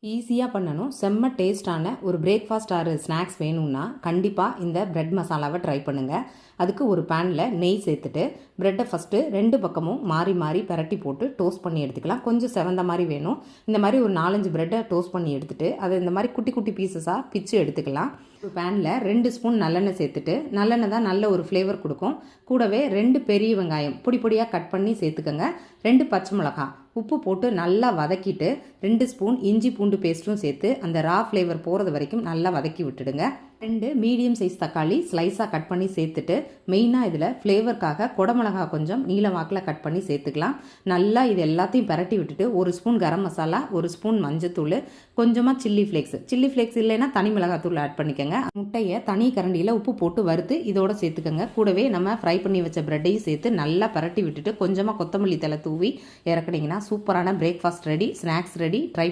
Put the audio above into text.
ஈஸியாக பண்ணணும், செம்ம டேஸ்டான ஒரு பிரேக்ஃபாஸ்ட் ஆர் ஸ்நாக்ஸ் வேணும்னா கண்டிப்பாக இந்த பிரெட் மசாலாவை ட்ரை பண்ணுங்கள். அதுக்கு ஒரு பேனில் நெய் சேர்த்துட்டு ப்ரெட்டை ஃபஸ்ட்டு 2 பக்கமும் மாறி மாறி பரட்டி போட்டு டோஸ்ட் பண்ணி எடுத்துக்கலாம். கொஞ்சம் செவந்த மாதிரி வேணும். இந்த மாதிரி ஒரு 4-5 ப்ரெட்டை டோஸ்ட் பண்ணி எடுத்துகிட்டு அதை இந்த மாதிரி குட்டி குட்டி பீசஸாக பிச்சு எடுத்துக்கலாம். ஒரு பேனில் 2 ஸ்பூன் நல்லெண்ணெய் சேர்த்துட்டு, நல்லெண்ணெய் தான் நல்ல ஒரு ஃப்ளேவர் கொடுக்கும். கூடவே 2 பெரிய வெங்காயம் பொடி பொடியாக கட் பண்ணி சேர்த்துக்கோங்க. 2 பச்சை மிளகாய் உப்பு போட்டு நல்லா வதக்கிட்டு 2 ஸ்பூன் இஞ்சி பூண்டு பேஸ்ட்டும் சேர்த்து அந்த ரா ஃப்ளேவர் போகிறது வரைக்கும் நல்லா வதக்கி விட்டுடுங்க. 2 மீடியம் சைஸ் தக்காளி ஸ்லைஸாக கட் பண்ணி சேர்த்துட்டு, மெயினாக இதில் ஃப்ளேவருக்காக குடமிளகா கொஞ்சம் நீல வாக்கில் கட் பண்ணி சேர்த்துக்கலாம். நல்லா இது எல்லாத்தையும் பரட்டி விட்டுட்டு 1 ஸ்பூன் கரம் மசாலா, 1 ஸ்பூன் மஞ்சத்தூள், கொஞ்சமாக சில்லி ஃப்ளேக்ஸ் இல்லைன்னா தனி மிளகாத்தூள் ஆட் பண்ணிக்கோங்க. முட்டையை தனி கரண்டியில் உப்பு போட்டு வறுத்து இதோட சேர்த்துக்கோங்க. கூடவே நம்ம ஃப்ரை பண்ணி வச்ச ப்ரெட்டையும் சேர்த்து நல்லா பரட்டி விட்டுட்டு கொஞ்சமாக கொத்தமல்லி தலை தூவி இறக்குனீங்கன்னா சூப்பரான breakfast ready, snacks ready. Try